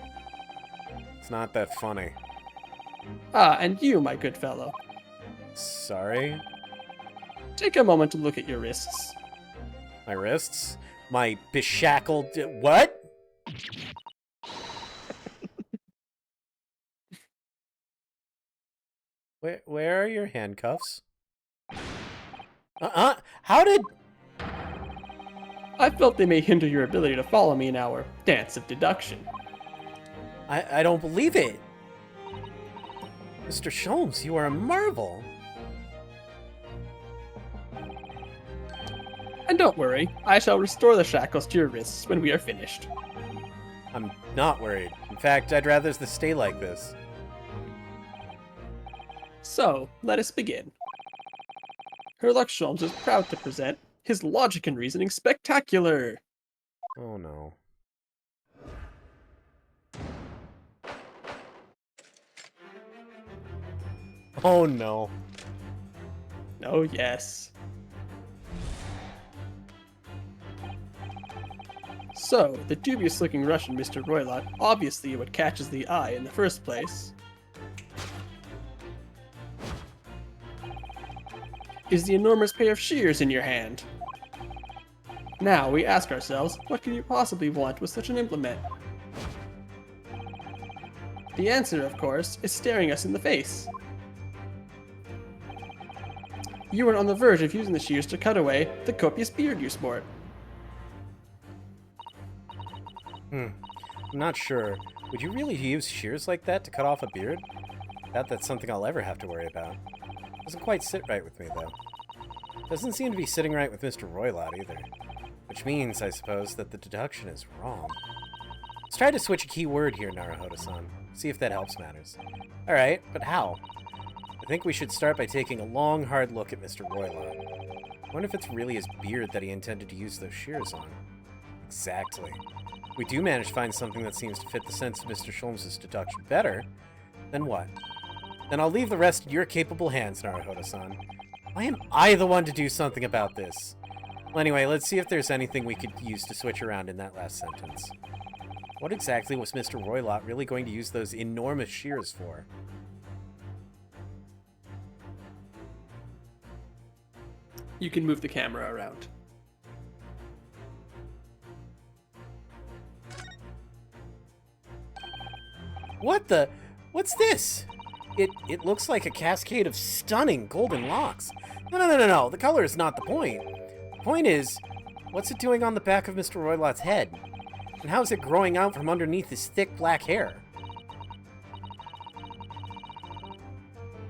It's not that funny. Ah, and you, my good fellow. Sorry? Take a moment to look at your wrists. My wrists? My beshackled... What? Where are your handcuffs? How did... I felt they may hinder your ability to follow me in our dance of deduction. I don't believe it. Mr. Sholmes, you are a marvel. And don't worry, I shall restore the shackles to your wrists when we are finished. I'm not worried. In fact, I'd rather this stay like this. So, let us begin. Herlock Sholmes is proud to present his Logic and Reasoning Spectacular! Oh no. Oh no. Oh yes. So, the dubious-looking Russian Mr. Roylott, obviously what catches the eye in the first place, is the enormous pair of shears in your hand. Now, we ask ourselves, what can you possibly want with such an implement? The answer, of course, is staring us in the face. You are on the verge of using the shears to cut away the copious beard you sport. I'm not sure. Would you really use shears like that to cut off a beard? Doubt that's something I'll ever have to worry about. Doesn't quite sit right with me, though. Doesn't seem to be sitting right with Mr. Roylott, either. Which means, I suppose, that the deduction is wrong. Let's try to switch a key word here, Naruhodo-san. See if that helps matters. Alright, but how? I think we should start by taking a long, hard look at Mr. Roylott. I wonder if it's really his beard that he intended to use those shears on. Exactly. If we do manage to find something that seems to fit the sense of Mr. Sholmes' deduction better, then what? Then I'll leave the rest in your capable hands, Naruhodo-san. Why am I the one to do something about this? Well, anyway, let's see if there's anything we could use to switch around in that last sentence. What exactly was Mr. Roylott really going to use those enormous shears for? You can move the camera around. What the? What's this? It looks like a cascade of stunning golden locks. No. The color is not the point. The point is, what's it doing on the back of Mr. Roylott's head? And how is it growing out from underneath his thick black hair?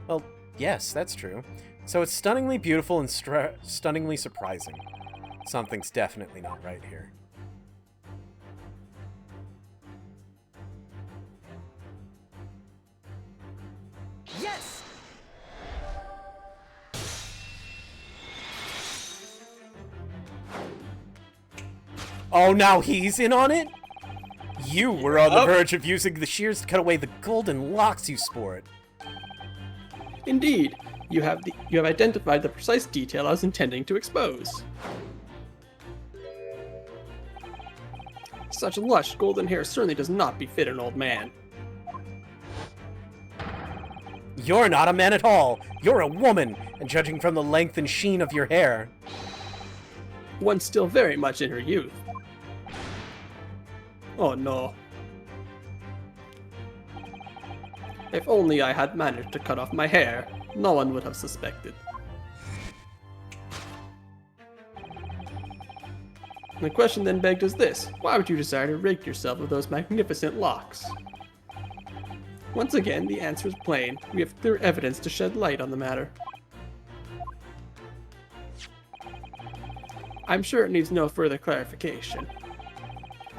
Well, yes, that's true. So it's stunningly beautiful and stunningly surprising. Something's definitely not right here. Yes! Oh, now he's in on it? You were on the verge of using the shears to cut away the golden locks you sport. Indeed, you have identified the precise detail I was intending to expose. Such lush golden hair certainly does not befit an old man. You're not a man at all. You're a woman, and judging from the length and sheen of your hair. One still very much in her youth. Oh no. If only I had managed to cut off my hair, no one would have suspected. The question then begged is this: why would you desire to rig yourself with those magnificent locks? Once again, the answer is plain. We have clear evidence to shed light on the matter. I'm sure it needs no further clarification.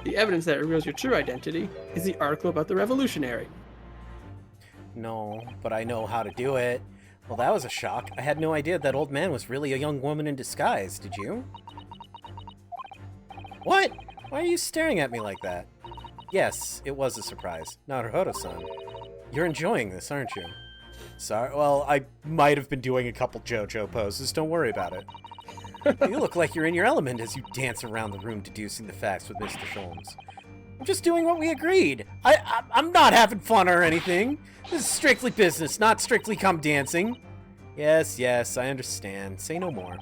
The evidence that reveals your true identity is the article about the revolutionary. No, but I know how to do it. Well, that was a shock. I had no idea that old man was really a young woman in disguise, did you? What? Why are you staring at me like that? Yes, it was a surprise. Naruhodo-san, you're enjoying this, aren't you? Sorry, well, I might have been doing a couple JoJo poses, don't worry about it. You look like you're in your element as you dance around the room deducing the facts with Mr. Sholmes. I'm just doing what we agreed. I'm not having fun or anything. This is strictly business, not strictly come dancing. Yes, I understand. Say no more.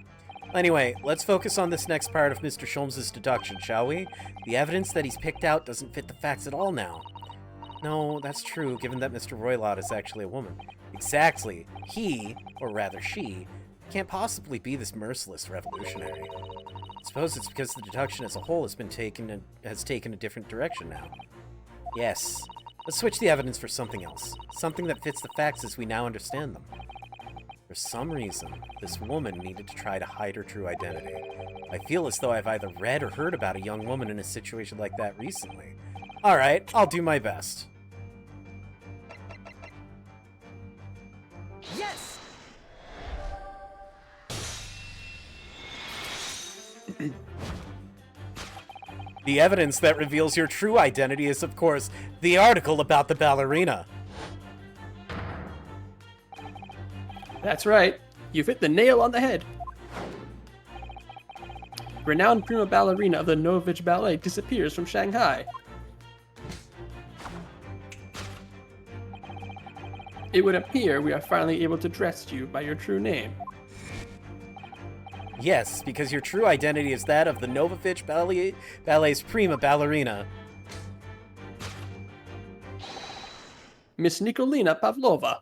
Anyway, let's focus on this next part of Mr. Sholmes' deduction, shall we? The evidence that he's picked out doesn't fit the facts at all now. No, that's true, given that Mr. Roylott is actually a woman. Exactly. He, or rather she, can't possibly be this merciless revolutionary. I suppose it's because the deduction as a whole has taken a different direction now. Yes. Let's switch the evidence for something else. Something that fits the facts as we now understand them. For some reason, this woman needed to try to hide her true identity. I feel as though I've either read or heard about a young woman in a situation like that recently. Alright, I'll do my best. Yes! The evidence that reveals your true identity is, of course, the article about the ballerina. That's right. You've hit the nail on the head. Renowned prima ballerina of the Novich Ballet disappears from Shanghai. It would appear we are finally able to address you by your true name. Yes, because your true identity is that of the Novovich Ballet's prima ballerina. Miss Nikolina Pavlova.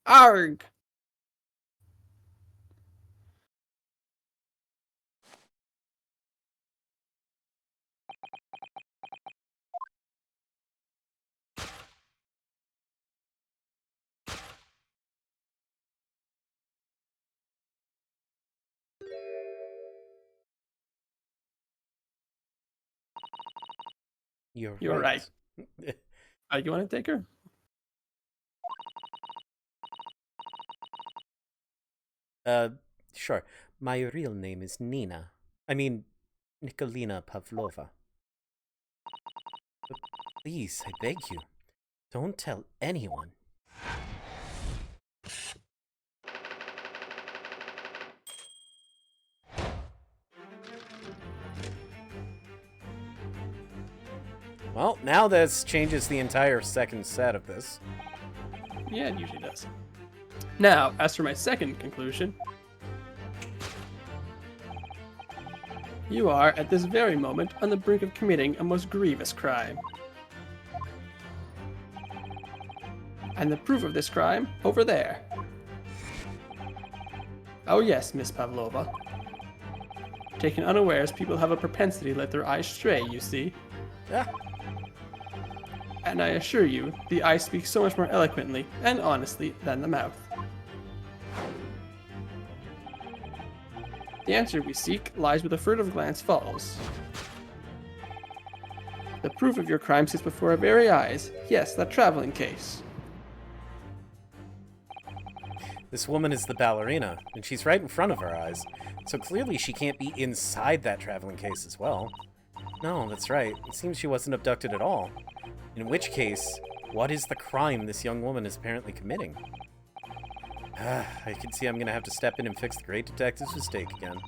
Arg! You're right. You want to take her? Sure. My real name is Nina. I mean, Nikolina Pavlova. But please, I beg you, don't tell anyone. Well, now this changes the entire second set of this. Yeah, it usually does. Now, as for my second conclusion, you are, at this very moment, on the brink of committing a most grievous crime. And the proof of this crime, over there. Oh yes, Miss Pavlova. Taken unawares, people have a propensity to let their eyes stray, you see. Yeah. And I assure you, the eye speaks so much more eloquently and honestly than the mouth. The answer we seek lies with a furtive glance follows. The proof of your crime sits before our very eyes. Yes, that traveling case. This woman is the ballerina, and she's right in front of our eyes, so clearly she can't be inside that traveling case as well. No, that's right. It seems she wasn't abducted at all. In which case, what is the crime this young woman is apparently committing? I can see I'm gonna have to step in and fix the great detective's mistake again.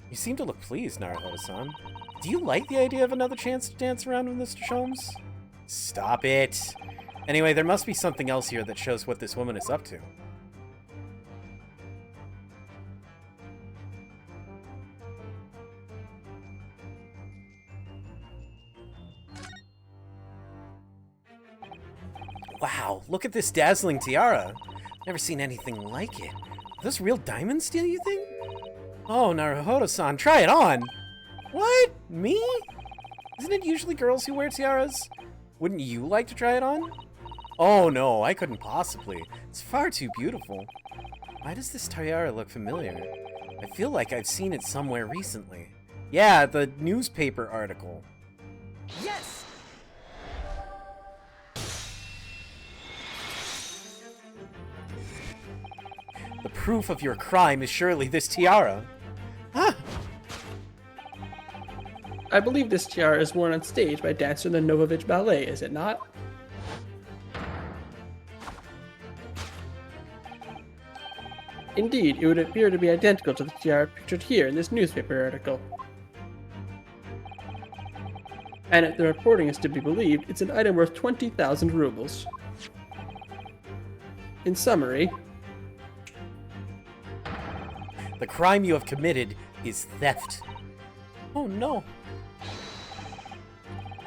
You seem to look pleased, Naruhodo-san. Do you like the idea of another chance to dance around with Mr. Sholmes? Stop it! Anyway, there must be something else here that shows what this woman is up to. Wow, look at this dazzling tiara. Never seen anything like it. Are those real diamonds, do you think? Oh, Naruhodo-san, try it on! What? Me? Isn't it usually girls who wear tiaras? Wouldn't you like to try it on? Oh no, I couldn't possibly. It's far too beautiful. Why does this tiara look familiar? I feel like I've seen it somewhere recently. Yeah, the newspaper article. Yes! The proof of your crime is surely this tiara. Ah! I believe this tiara is worn on stage by dancer in the Novovich Ballet, is it not? Indeed, it would appear to be identical to the tiara pictured here in this newspaper article. And if the reporting is to be believed, it's an item worth 20,000 rubles. In summary, The crime you have committed is theft. Oh no.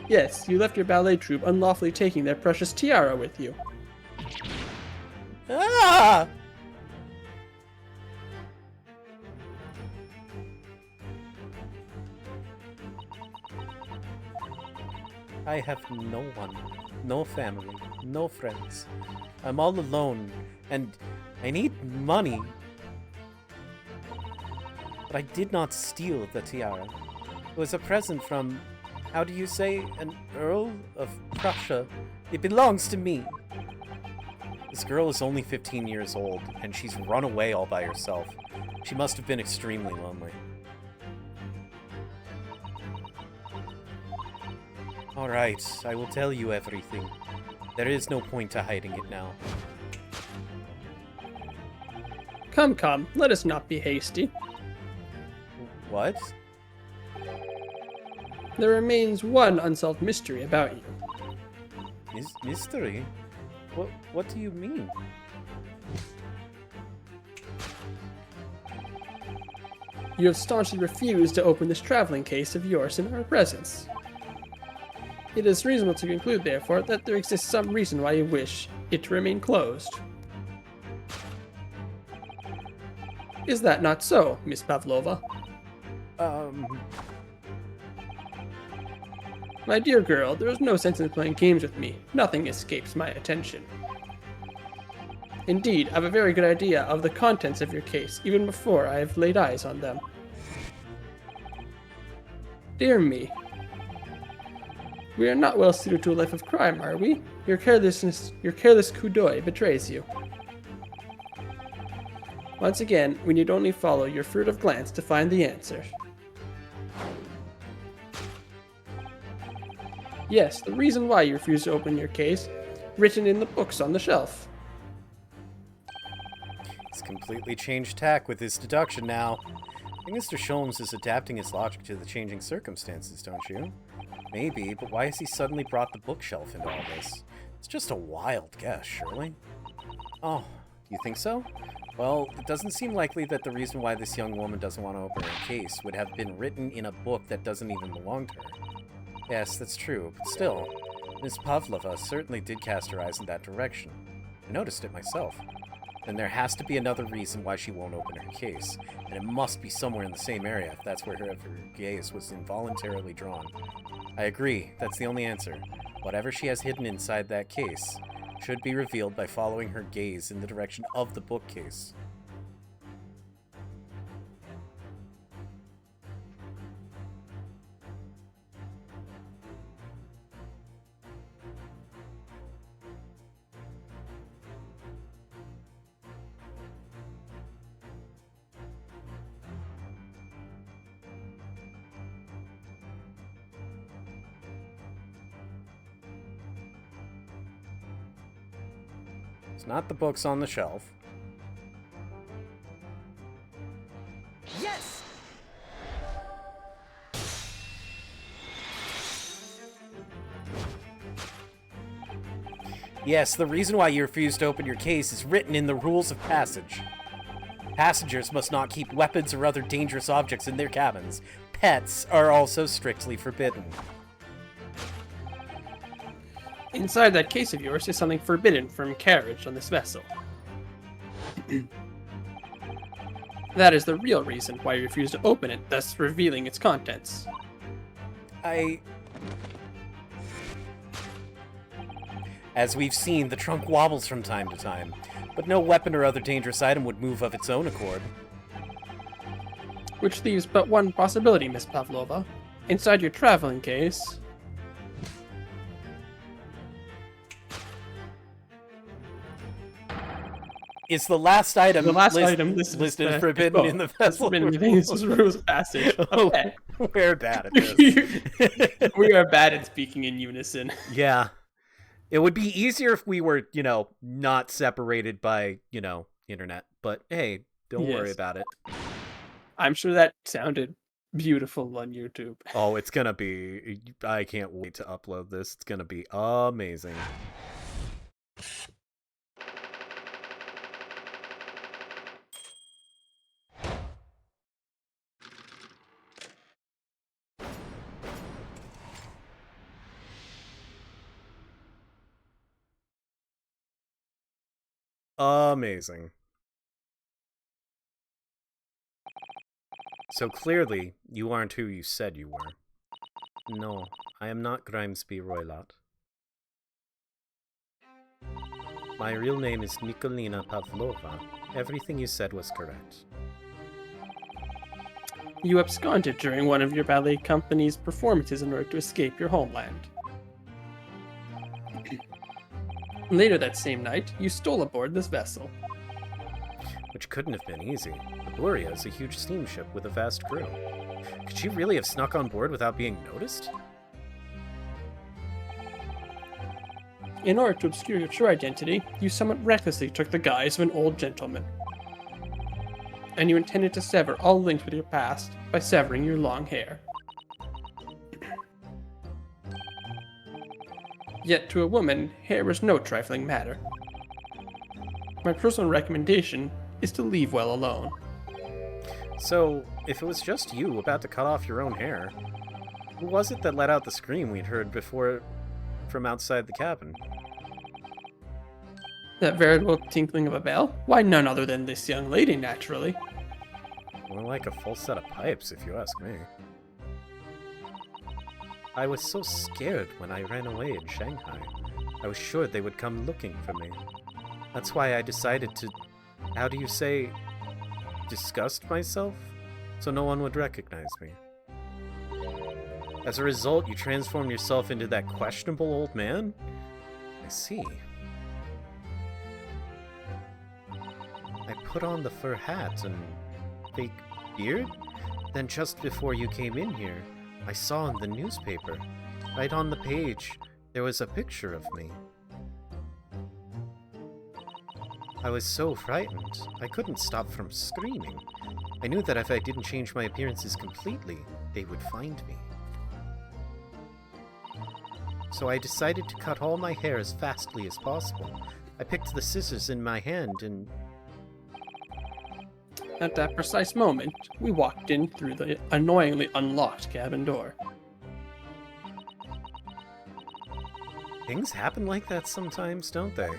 yes, you left your ballet troupe unlawfully taking their precious tiara with you. Ah! I have no one, no family, no friends. I'm all alone, and I need money. But I did not steal the tiara. It was a present from, how do you say, an Earl of Prussia. It belongs to me. This girl is only 15 years old, and she's run away all by herself. She must have been extremely lonely. Alright, I will tell you everything. There is no point to hiding it now. Come, come, let us not be hasty. What? There remains one unsolved mystery about you. Mystery? What do you mean? You have staunchly refused to open this traveling case of yours in our presence. It is reasonable to conclude, therefore, that there exists some reason why you wish it to remain closed. Is that not so, Miss Pavlova? My dear girl, there is no sense in playing games with me. Nothing escapes my attention. Indeed, I have a very good idea of the contents of your case, even before I have laid eyes on them. Dear me. We are not well suited to a life of crime, are we? Your careless coup d'oeil betrays you. Once again, we need only follow your furtive glance to find the answer. Yes, the reason why you refuse to open your case written in the books on the shelf. He's completely changed tack with his deduction now. I think Mr. Sholmes is adapting his logic to the changing circumstances, don't you? Maybe, but why has he suddenly brought the bookshelf into all this? It's just a wild guess, surely? Oh, you think so? Well, it doesn't seem likely that the reason why this young woman doesn't want to open her case would have been written in a book that doesn't even belong to her. Yes, that's true, but still, Miss Pavlova certainly did cast her eyes in that direction. I noticed it myself. Then there has to be another reason why she won't open her case, and it must be somewhere in the same area if that's where her gaze was involuntarily drawn. I agree, that's the only answer. Whatever she has hidden inside that case should be revealed by following her gaze in the direction of the bookcase. It's not the books on the shelf. Yes! Yes, the reason why you refuse to open your case is written in the rules of passage. Passengers must not keep weapons or other dangerous objects in their cabins. Pets are also strictly forbidden. Inside that case of yours is something forbidden from carriage on this vessel. That is the real reason why you refuse to open it, thus revealing its contents. As we've seen, the trunk wobbles from time to time, but no weapon or other dangerous item would move of its own accord. Which leaves but one possibility, Miss Pavlova. Inside your traveling case... Is the last item listed forbidden in the vessel? This is rules of passage. Okay. We're bad at this. We are bad at speaking in unison. Yeah. It would be easier if we were, not separated by, internet. But hey, don't worry about it. I'm sure that sounded beautiful on YouTube. Oh, it's gonna be... I can't wait to upload this. It's gonna be amazing. Amazing. So clearly, you aren't who you said you were. No, I am not Grimesby Roylott. My real name is Nikolina Pavlova. Everything you said was correct. You absconded during one of your ballet company's performances in order to escape your homeland. Later that same night, you stole aboard this vessel. Which couldn't have been easy. The Gloria is a huge steamship with a vast crew. Could she really have snuck on board without being noticed? In order to obscure your true identity, you somewhat recklessly took the guise of an old gentleman. And you intended to sever all links with your past by severing your long hair. Yet to a woman, hair is no trifling matter. My personal recommendation is to leave well alone. So, if it was just you about to cut off your own hair, who was it that let out the scream we'd heard before from outside the cabin? That veritable tinkling of a bell? Why, none other than this young lady, naturally. More like a full set of pipes, if you ask me. I was so scared when I ran away in Shanghai. I was sure they would come looking for me. That's why I decided to, how do you say, disgust myself? So no one would recognize me. As a result, you transformed yourself into that questionable old man? I see. I put on the fur hat and fake beard? Then just before you came in here, I saw in the newspaper, right on the page, there was a picture of me. I was so frightened. I couldn't stop from screaming. I knew that if I didn't change my appearances completely, they would find me. So I decided to cut all my hair as fastly as possible. I picked the scissors in my hand and... At that precise moment, we walked in through the annoyingly unlocked cabin door. Things happen like that sometimes, don't they?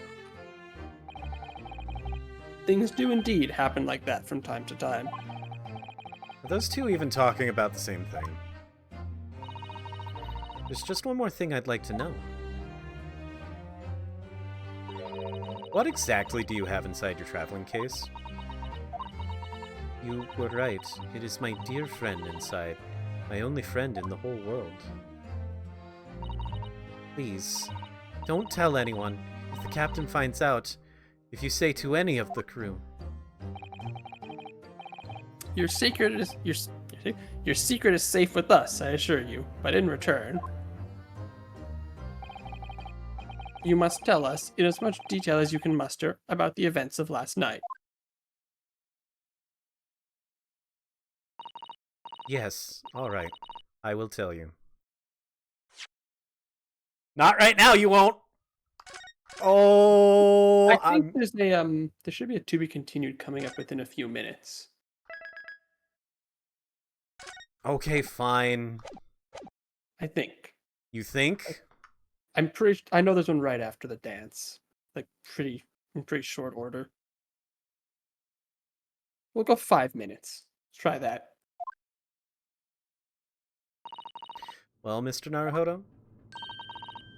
Things do indeed happen like that from time to time. Are those two even talking about the same thing? There's just one more thing I'd like to know. What exactly do you have inside your traveling case? You were right. It is my dear friend inside. My only friend in the whole world. Please, don't tell anyone. If the captain finds out, if you say to any of the crew. Your secret is safe with us, I assure you. But in return, you must tell us in as much detail as you can muster about the events of last night. Yes, alright. I will tell you. Not right now, you won't! Oh, I think there's a there should be a to be continued coming up within a few minutes. Okay, fine. I think. You think? I know there's one right after the dance. Like in pretty short order. We'll go 5 minutes. Let's try that. Well, Mr. Naruhodo?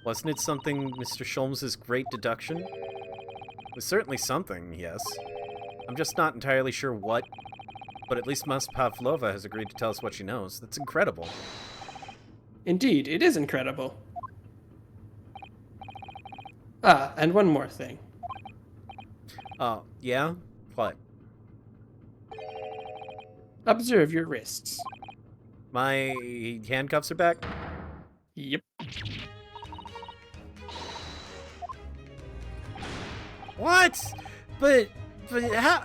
Wasn't it something Mr. Sholmes' great deduction? It was certainly something, yes. I'm just not entirely sure what, but at least Ms. Pavlova has agreed to tell us what she knows. That's incredible. Indeed, it is incredible. Ah, and one more thing. Oh, yeah? What? Observe your wrists. My handcuffs are back? Yep. What? But how?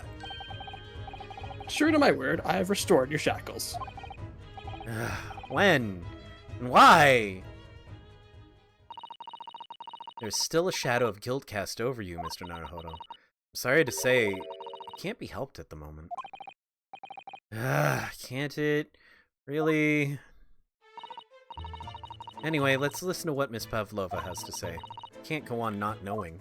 True to my word, I have restored your shackles. When? And why? There's still a shadow of guilt cast over you, Mr. Naruhodo. I'm sorry to say, it can't be helped at the moment. Can't it? Really? Anyway, let's listen to what Miss Pavlova has to say. Can't go on not knowing.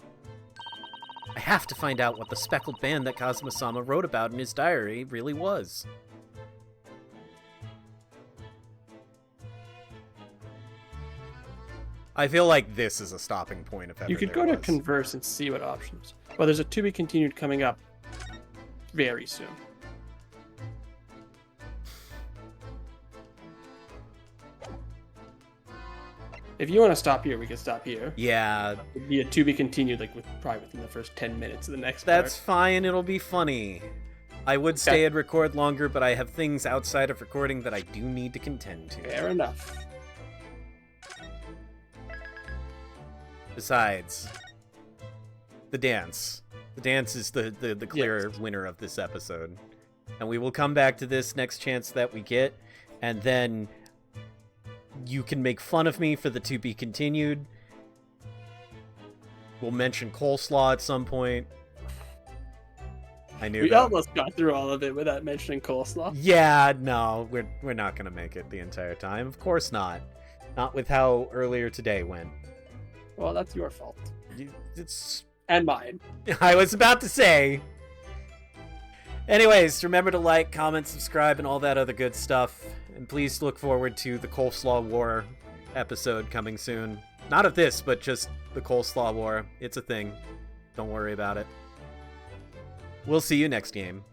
I have to find out what the speckled band that Kazuma-sama wrote about in his diary really was. I feel like this is a stopping point if ever You could there go to was. converse and see what options. Well, there's a to be continued coming up very soon. If you want to stop here, we can stop here. Yeah, It'd be a to be continued, like probably within the first 10 minutes of the next that's part. fine. It'll be funny. I would stay and record longer, but I have things outside of recording that I do need to contend to. Fair enough. Besides, the dance. The dance is the clear winner of this episode. And we will come back to this next chance that we get, and then you can make fun of me for the to be continued. We'll mention coleslaw at some point. I knew We that. almost got through all of it without mentioning coleslaw. Yeah, no, we're not gonna make it the entire time. Of course not. Not with how earlier today went. Well, that's your fault. It's... And mine. I was about to say. Anyways, remember to like, comment, subscribe, and all that other good stuff. And please look forward to the Coleslaw War episode coming soon. Not of this, but just the Coleslaw War. It's a thing. Don't worry about it. We'll see you next game.